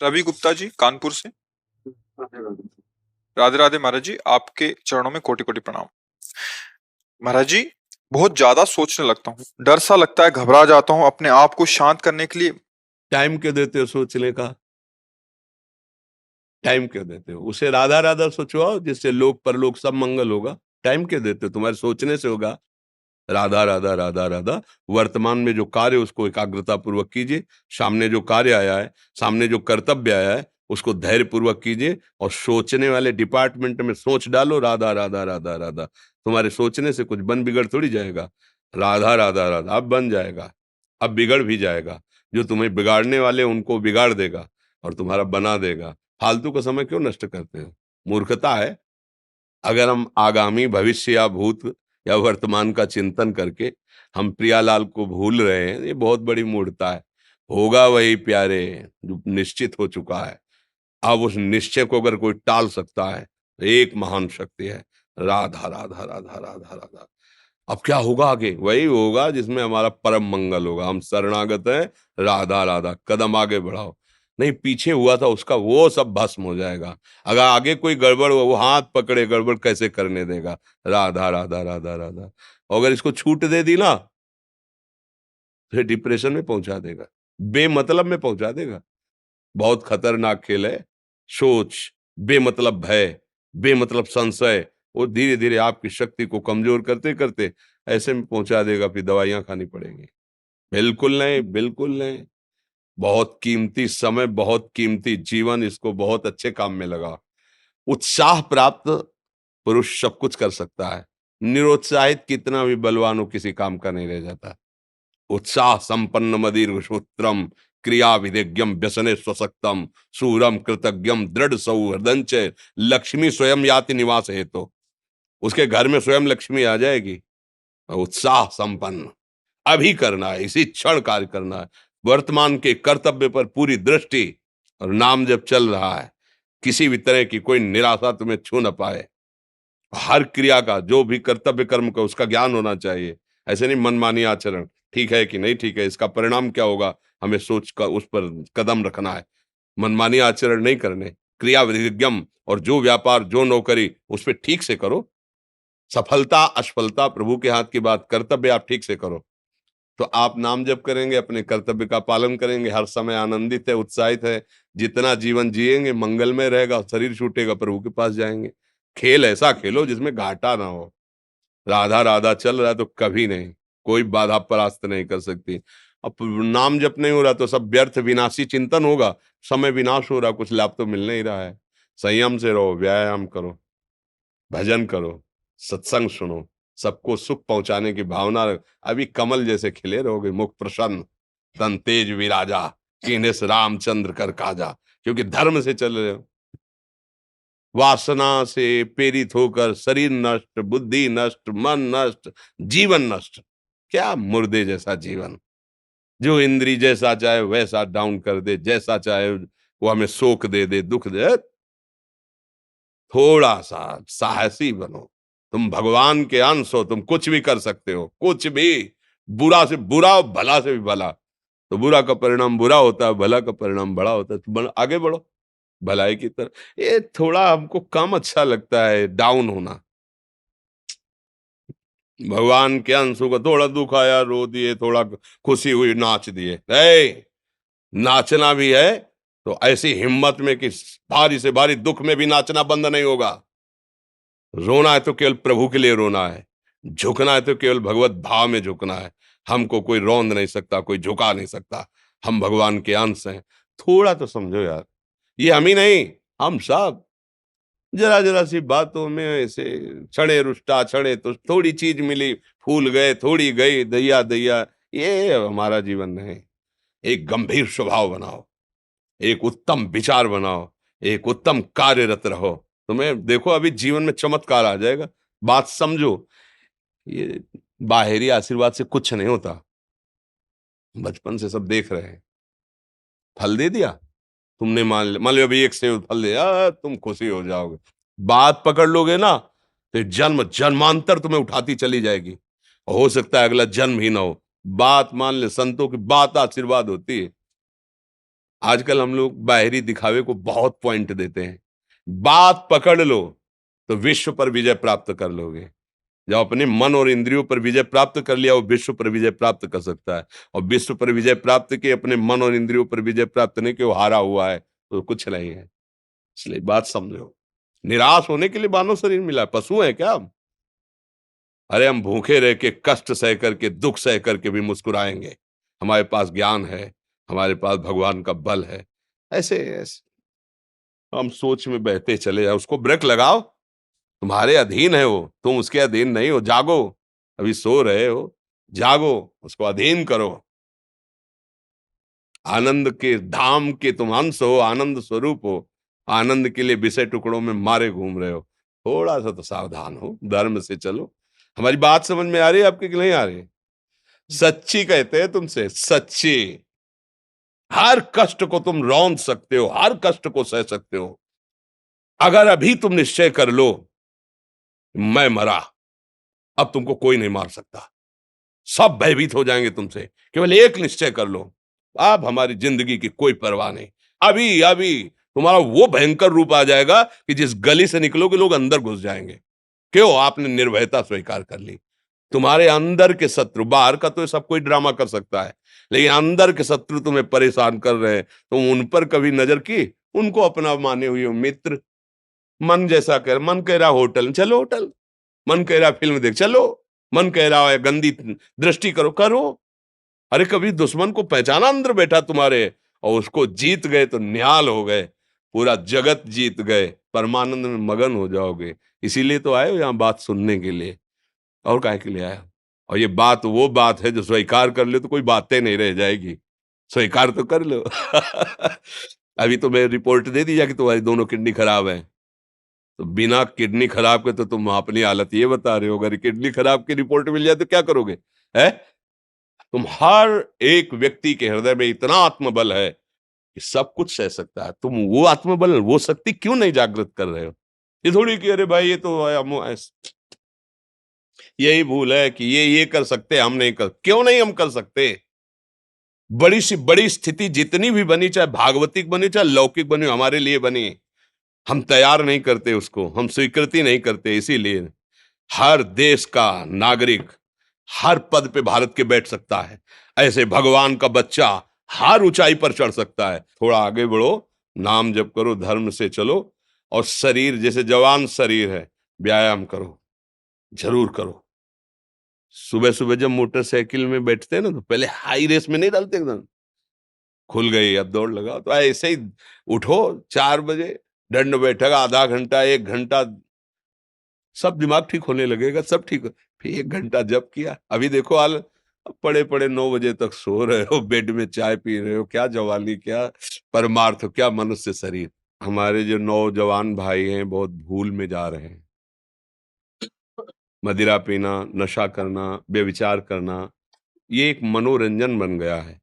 रवि गुप्ता जी कानपुर से। राधे राधे महाराज जी, आपके चरणों में कोटि कोटि प्रणाम। महाराज जी, बहुत ज्यादा सोचने लगता हूँ, डर सा लगता है, घबरा जाता हूँ। अपने आप को शांत करने के लिए टाइम क्यों देते हो सोचने का? टाइम क्यों देते हो? उसे राधा राधा सोचवाओ, जिससे लोक परलोक सब मंगल होगा। टाइम क्यों देते हो? तुम्हारे सोचने से होगा। राधा राधा राधा राधा। वर्तमान में जो कार्य उसको एकाग्रता पूर्वक कीजिए। सामने जो कार्य आया है, सामने जो कर्तव्य आया है, उसको धैर्य पूर्वक कीजिए। और सोचने वाले डिपार्टमेंट में सोच डालो राधा राधा राधा राधा। तुम्हारे सोचने से कुछ बन बिगड़ थोड़ी जाएगा। राधा राधा राधा अब बन जाएगा, अब बिगड़ भी जाएगा। जो तुम्हें बिगाड़ने वाले उनको बिगाड़ देगा और तुम्हारा बना देगा। फालतू का समय क्यों नष्ट करते हो? मूर्खता है। अगर हम आगामी भविष्य या भूत या वर्तमान का चिंतन करके हम प्रियालाल को भूल रहे हैं, ये बहुत बड़ी मूर्खता है। होगा वही प्यारे जो निश्चित हो चुका है। अब उस निश्चय को अगर कोई टाल सकता है तो एक महान शक्ति है, राधा राधा राधा राधा राधा। अब क्या होगा आगे? वही होगा जिसमें हमारा परम मंगल होगा। हम शरणागत हैं, राधा राधा। कदम आगे बढ़ाओ। नहीं, पीछे हुआ था उसका वो सब भस्म हो जाएगा। अगर आगे कोई गड़बड़ हुआ, वो हाथ पकड़े गड़बड़ कैसे करने देगा? राधा राधा राधा राधा। और अगर इसको छूट दे दी ना, फिर डिप्रेशन में पहुंचा देगा, बेमतलब में पहुंचा देगा। बहुत खतरनाक खेल है। सोच, बेमतलब भय, बेमतलब संशय, वो धीरे धीरे आपकी शक्ति को कमजोर करते करते ऐसे में पहुंचा देगा, फिर दवाइयां खानी पड़ेंगी। बिल्कुल नहीं, बिल्कुल नहीं। बहुत कीमती समय, बहुत कीमती जीवन, इसको बहुत अच्छे काम में लगा। उत्साह प्राप्त पुरुष सब कुछ कर सकता है। निरुत्साहित कितना भी बलवान हो, किसी काम का नहीं रह जाता। उत्साह संपन्न मदीर्घ सूत्रम, क्रिया विधिज्ञम व्यसने स्वसक्तम, सूरम कृतज्ञम दृढ़ सौहृदंच, लक्ष्मी स्वयं याति निवास हेतु। उसके घर में स्वयं लक्ष्मी आ जाएगी। उत्साह संपन्न अभी करना है, इसी क्षण कार्य करना है। वर्तमान के कर्तव्य पर पूरी दृष्टि, और नाम जब चल रहा है, किसी भी तरह की कोई निराशा तुम्हें छू न पाए। हर क्रिया का, जो भी कर्तव्य कर्म का, उसका ज्ञान होना चाहिए। ऐसे नहीं मनमानी आचरण, ठीक है कि नहीं ठीक है, इसका परिणाम क्या होगा, हमें सोच का उस पर कदम रखना है। मनमानी आचरण नहीं करने, क्रिया विधिज्ञम, और जो व्यापार जो नौकरी उस पर ठीक से करो। सफलता असफलता प्रभु के हाथ की बात, कर्तव्य आप ठीक से करो तो आप नाम जप करेंगे, अपने कर्तव्य का पालन करेंगे, हर समय आनंदित है, उत्साहित है। जितना जीवन जिएंगे मंगलमय रहेगा। शरीर छूटेगा, प्रभु के पास जाएंगे। खेल ऐसा खेलो जिसमें घाटा ना हो। राधा राधा चल रहा है तो कभी नहीं, कोई बाधा परास्त नहीं कर सकती। अब नाम जप नहीं हो रहा तो सब व्यर्थ विनाशी चिंतन होगा। समय विनाश हो रहा, कुछ लाभ तो मिल नहीं रहा है। संयम से रहो, व्यायाम करो, भजन करो, सत्संग सुनो, सबको सुख पहुंचाने की भावना रख। अभी कमल जैसे खिले रहोगे, मुख प्रसन्न, तन तेज विराजा, कीन्हिस रामचंद्र कर काजा। क्योंकि धर्म से चल रहे हो। वासना से प्रेरित होकर शरीर नष्ट, बुद्धि नष्ट, मन नष्ट, जीवन नष्ट। क्या मुर्दे जैसा जीवन, जो इंद्री जैसा चाहे वैसा डाउन कर दे, जैसा चाहे वो हमें शोक दे दे, दुख दे। थोड़ा सा साहसी बनो। तुम भगवान के अंश हो, तुम कुछ भी कर सकते हो, कुछ भी। बुरा से बुरा और भला से भी भला। तो बुरा का परिणाम बुरा होता है, भला का परिणाम बड़ा होता है। तो आगे बढ़ो भलाई की तरफ। ये थोड़ा हमको कम अच्छा लगता है डाउन होना। भगवान के अंश को थोड़ा दुख आया रो दिए, थोड़ा खुशी हुई नाच दिए। नाचना भी है तो ऐसी हिम्मत में कि भारी से भारी दुख में भी नाचना बंद नहीं होगा। रोना है तो केवल प्रभु के लिए रोना है। झुकना है तो केवल भगवत भाव में झुकना है। हमको कोई रौंद नहीं सकता, कोई झुका नहीं सकता। हम भगवान के अंश हैं। थोड़ा तो समझो यार। ये हम ही नहीं, हम सब जरा जरा सी बातों में ऐसे क्षणे रुष्टा क्षणे तो थोड़ी चीज मिली, फूल गए, थोड़ी गई, दैया दैया। ये हमारा जीवन नहीं। एक गंभीर स्वभाव बनाओ, एक उत्तम विचार बनाओ, एक उत्तम कार्यरत रहो। तुम्हें देखो अभी जीवन में चमत्कार आ जाएगा। बात समझो। ये बाहरी आशीर्वाद से कुछ नहीं होता। बचपन से सब देख रहे हैं। फल दे दिया, तुमने मान लो अभी एक सेब फल दिया, तुम खुशी हो जाओगे। बात पकड़ लोगे ना, तो जन्म जन्मांतर तुम्हें उठाती चली जाएगी। हो सकता है अगला जन्म ही ना हो। बात मान ले, संतों की बात आशीर्वाद होती है। आजकल हम लोग बाहरी दिखावे को बहुत पॉइंट देते हैं। बात पकड़ लो तो विश्व पर विजय प्राप्त कर लोगे। जब अपने मन और इंद्रियों पर विजय प्राप्त कर लिया, वो विश्व पर विजय प्राप्त कर सकता है। और विश्व पर विजय प्राप्त किए, अपने मन और इंद्रियों पर विजय प्राप्त नहीं कि वो हारा हुआ है, तो कुछ नहीं है। इसलिए बात समझो, निराश होने के लिए मानव शरीर मिला, पशु है क्या हम? अरे हम भूखे रह के, कष्ट सह करके, दुख सह करके भी मुस्कुराएंगे। हमारे पास ज्ञान है, हमारे पास भगवान का बल है। ऐसे हम सोच में बहते चले जाओ, उसको ब्रेक लगाओ। तुम्हारे अधीन है वो, तुम उसके अधीन नहीं हो। जागो, अभी सो रहे हो, जागो, उसको अधीन करो। आनंद के धाम के तुम अंश हो, आनंद स्वरूप हो। आनंद के लिए विषय टुकड़ों में मारे घूम रहे हो। थोड़ा सा तो सावधान हो, धर्म से चलो। हमारी बात समझ में आ रही है आपकी कि नहीं आ रही? सच्ची कहते हैं तुमसे, सच्ची। हर कष्ट को तुम रौंद सकते हो, हर कष्ट को सह सकते हो, अगर अभी तुम निश्चय कर लो मैं मरा, अब तुमको कोई नहीं मार सकता। सब भयभीत हो जाएंगे तुमसे। केवल एक निश्चय कर लो, अब हमारी जिंदगी की कोई परवाह नहीं। अभी अभी तुम्हारा वो भयंकर रूप आ जाएगा कि जिस गली से निकलोगे लोग अंदर घुस जाएंगे। क्यों? आपने निर्भयता स्वीकार कर ली। तुम्हारे अंदर के शत्रु, बाहर का तो सब कोई ड्रामा कर सकता है, लेकिन अंदर के शत्रु तुम्हें परेशान कर रहे हैं, तुम उन पर कभी नजर की? उनको अपना माने हुए हो मित्र। मन जैसा कर, मन कह रहा होटल चलो होटल, मन कह रहा फिल्म देख चलो, मन कह रहा है गंदी दृष्टि करो करो। अरे कभी दुश्मन को पहचाना अंदर बैठा तुम्हारे, और उसको जीत गए तो निहाल हो गए, पूरा जगत जीत गए, परमानंद में मगन हो जाओगे। इसीलिए तो आए हो यहाँ बात सुनने के लिए, और काहे के लिए आए हो? और ये बात वो बात है जो स्वीकार कर ले तो कोई बातें नहीं रह जाएगी। स्वीकार तो कर लो। अभी तो मैं रिपोर्ट दे दी कि तुम्हारी दोनों किडनी खराब है, तो बिना किडनी खराब के तो तुम अपनी हालत ये बता रहे हो, अगर किडनी खराब की रिपोर्ट मिल जाए तो क्या करोगे? है? तुम हर एक व्यक्ति के हृदय में इतना आत्मबल है कि सब कुछ सह सकता है। तुम वो आत्मबल, वो शक्ति क्यों नहीं जागृत कर रहे हो? ये थोड़ी कि अरे भाई ये तो यही भूल है कि ये कर सकते हैं, हम नहीं कर। क्यों नहीं हम कर सकते? बड़ी सी बड़ी स्थिति जितनी भी बनी, चाहे भागवतिक बनी चाहे लौकिक बनी, हमारे लिए बनी, हम तैयार नहीं करते उसको, हम स्वीकृति नहीं करते। इसीलिए हर देश का नागरिक हर पद पे भारत के बैठ सकता है, ऐसे भगवान का बच्चा हर ऊंचाई पर चढ़ सकता है। थोड़ा आगे बढ़ो, नाम जप करो, धर्म से चलो, और शरीर जैसे जवान शरीर है, व्यायाम करो, जरूर करो। सुबह सुबह जब मोटरसाइकिल में बैठते हैं ना, तो पहले हाई रेस में नहीं डालते, एकदम खुल गई अब दौड़ लगाओ, तो ऐसे ही उठो 4 बजे, दंड बैठक आधा घंटा 1 घंटा, सब दिमाग ठीक होने लगेगा, सब ठीक फिर 1 घंटा जप किया। अभी देखो हाल, पड़े पड़े 9 बजे तक सो रहे हो, बेड में चाय पी रहे हो। क्या जवानी, क्या परमार्थ, क्या मनुष्य शरीर। हमारे जो नौजवान भाई हैं बहुत भूल में जा रहे हैं। मदिरा पीना, नशा करना, व्यभिचार करना, ये एक मनोरंजन बन गया है,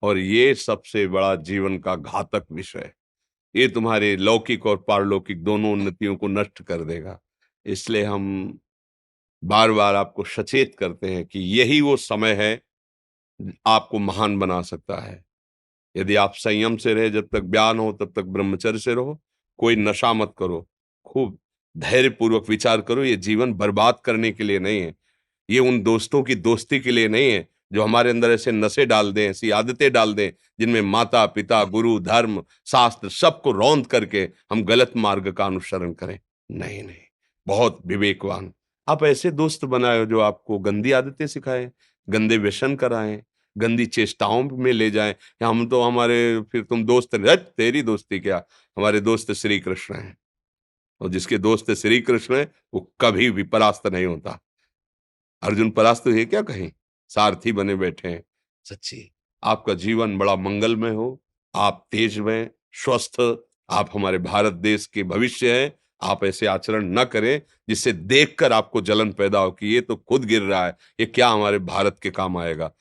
और ये सबसे बड़ा जीवन का घातक विषय है। ये तुम्हारे लौकिक और पारलौकिक दोनों उन्नतियों को नष्ट कर देगा। इसलिए हम बार बार आपको सचेत करते हैं कि यही वो समय है आपको महान बना सकता है। यदि आप संयम से रहे, जब तक ज्ञान हो तब तक ब्रह्मचर्य से रहो, कोई नशा मत करो, खूब धैर्य पूर्वक विचार करो। ये जीवन बर्बाद करने के लिए नहीं है, ये उन दोस्तों की दोस्ती के लिए नहीं है जो हमारे अंदर ऐसे नशे डाल दें, ऐसी आदतें डाल दें जिनमें माता पिता गुरु धर्म शास्त्र सबको रौंद करके हम गलत मार्ग का अनुसरण करें। नहीं नहीं, बहुत विवेकवान आप ऐसे दोस्त बनाए जो आपको गंदी आदतें सिखाएं, गंदे व्यसन कराएं, गंदी चेष्टाओं में ले जाएं। कि हम तो हमारे, फिर तुम दोस्त नहीं, तेरी दोस्ती क्या, हमारे दोस्त श्री कृष्ण हैं, और जिसके दोस्त श्री कृष्ण है वो कभी भी परास्त नहीं होता। अर्जुन परास्त हुए क्या कहीं? सारथी बने बैठे हैं। सच्ची आपका जीवन बड़ा मंगलमय हो, आप तेज में स्वस्थ, आप हमारे भारत देश के भविष्य हैं। आप ऐसे आचरण न करें जिससे देखकर आपको जलन पैदा हो कि ये तो खुद गिर रहा है, ये क्या हमारे भारत के काम आएगा।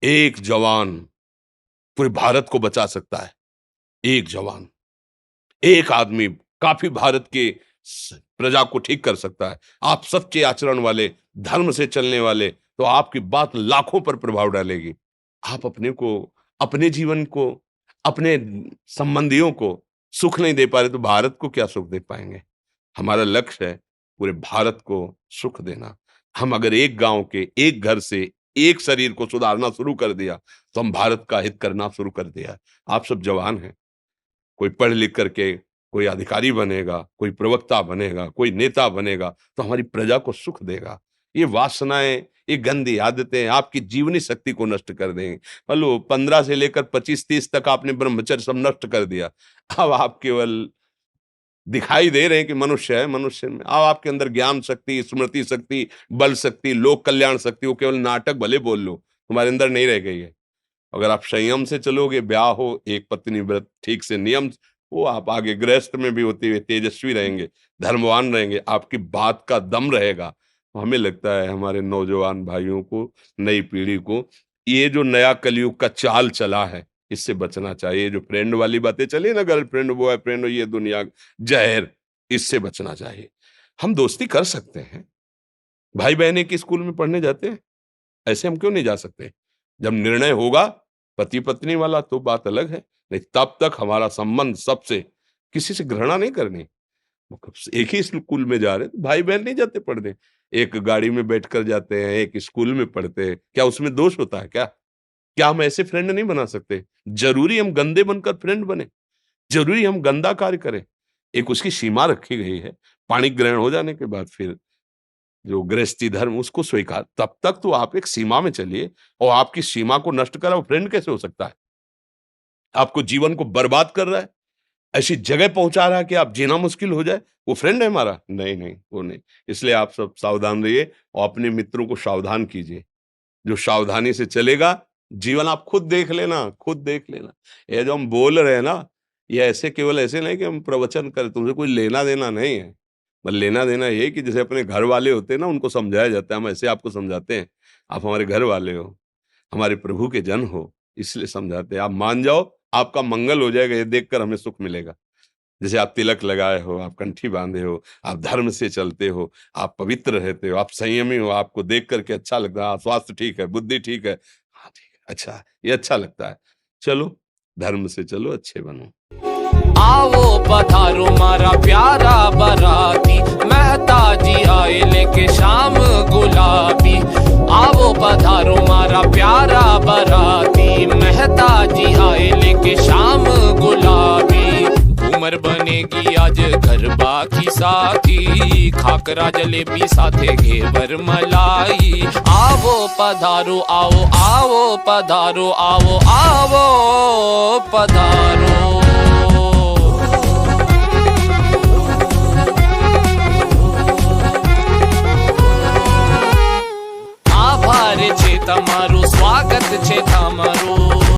एक जवान पूरे भारत को बचा सकता है, एक जवान, एक आदमी काफी भारत के प्रजा को ठीक कर सकता है। आप सच्चे आचरण वाले, धर्म से चलने वाले, तो आपकी बात लाखों पर प्रभाव डालेगी। आप अपने को, अपने जीवन को, अपने संबंधियों को सुख नहीं दे पा रहे तो भारत को क्या सुख दे पाएंगे? हमारा लक्ष्य है पूरे भारत को सुख देना। हम अगर एक गांव के एक घर से एक शरीर को सुधारना शुरू कर दिया तो हम भारत का हित करना शुरू कर दिया। आप सब जवान हैं, कोई पढ़ लिख करके कोई अधिकारी बनेगा, कोई प्रवक्ता बनेगा, कोई नेता बनेगा तो हमारी प्रजा को सुख देगा। ये वासनाएं, ये गंदी आदतें आपकी जीवनी शक्ति को नष्ट कर देंगे। मान लो 15 से लेकर 25-30 तक आपने ब्रह्मचर्य सब नष्ट कर दिया, अब आप केवल दिखाई दे रहे हैं कि मनुष्य है, मनुष्य में अब आपके अंदर ज्ञान शक्ति, स्मृति शक्ति, बल शक्ति, लोक कल्याण शक्ति, वो केवल नाटक भले बोल लो, तुम्हारे अंदर नहीं रह गई है। अगर आप संयम से चलोगे, ब्याह हो, एक पत्नी व्रत ठीक से नियम, वो आप आगे गृहस्थ में भी होते हुए तेजस्वी रहेंगे, धर्मवान रहेंगे, आपकी बात का दम रहेगा। हमें लगता है हमारे नौजवान भाइयों को, नई पीढ़ी को, ये जो नया कलयुग का चाल चला है इससे बचना चाहिए। जो फ्रेंड वाली बातें चली ना, गर्लफ्रेंड, बॉयफ्रेंड, ये दुनिया जहर, इससे बचना चाहिए। हम दोस्ती कर सकते हैं, भाई बहन एक स्कूल में पढ़ने जाते हैं, ऐसे हम क्यों नहीं जा सकते? जब निर्णय होगा पति पत्नी वाला तो बात अलग है, नहीं तब तक हमारा संबंध सबसे, किसी से घृणा नहीं करनी। एक ही स्कूल में जा रहे तो भाई बहन नहीं जाते पढ़ने, एक गाड़ी में बैठकर जाते हैं, एक स्कूल में पढ़ते हैं, क्या उसमें दोष होता है? क्या हम ऐसे फ्रेंड नहीं बना सकते? जरूरी हम गंदे बनकर फ्रेंड बने? जरूरी हम गंदा कार्य करें? एक उसकी सीमा रखी गई है, पाणी ग्रहण हो जाने के बाद फिर जो गृहस्थी धर्म उसको स्वीकार, तब तक तो आप एक सीमा में चलिए, और आपकी सीमा को नष्ट करा वो फ्रेंड कैसे हो सकता है? आपको जीवन को बर्बाद कर रहा है, ऐसी जगह पहुंचा रहा है कि आप जीना मुश्किल हो जाए, वो फ्रेंड है हमारा? नहीं नहीं, वो नहीं। इसलिए आप सब सावधान रहिए और अपने मित्रों को सावधान कीजिए। जो सावधानी से चलेगा, जीवन आप खुद देख लेना, खुद देख लेना। ये जो हम बोल रहे हैं ना, ये ऐसे केवल ऐसे नहीं कि हम प्रवचन करें, तुमसे कोई लेना देना नहीं है। बस लेना देना ये कि जैसे अपने घर वाले होते हैं ना, उनको समझाया जाता है, हम ऐसे आपको समझाते हैं। आप हमारे घर वाले हो, हमारे प्रभु के जन हो, इसलिए समझाते हैं। आप मान जाओ, आपका मंगल हो जाएगा, ये देखकर हमें सुख मिलेगा। जैसे आप तिलक लगाए हो, आप कंठी बांधे हो, आप धर्म से चलते हो, आप पवित्र रहते हो, आप संयमी हो, आपको देख करके अच्छा लगता है, स्वास्थ्य ठीक है, बुद्धि ठीक है, हाँ ठीक है, अच्छा है, ये अच्छा लगता है। चलो धर्म से चलो, अच्छे बनो। आओ पधारो मारा प्यारा बराती, मेहता जी आए लेके शाम गुलाबी। आओ पधारो मारा प्यारा बराती, मेहता जी आए लेके शाम गुलाबी। घूमर बनेगी आज गरबा की साथी, खाकरा जलेबी साथे घेवर मलाई। आओ पधारो, आओ आओ पधारो, आओ आओ पधारो। આભાર છે તમારું, સ્વાગત છે તમારું,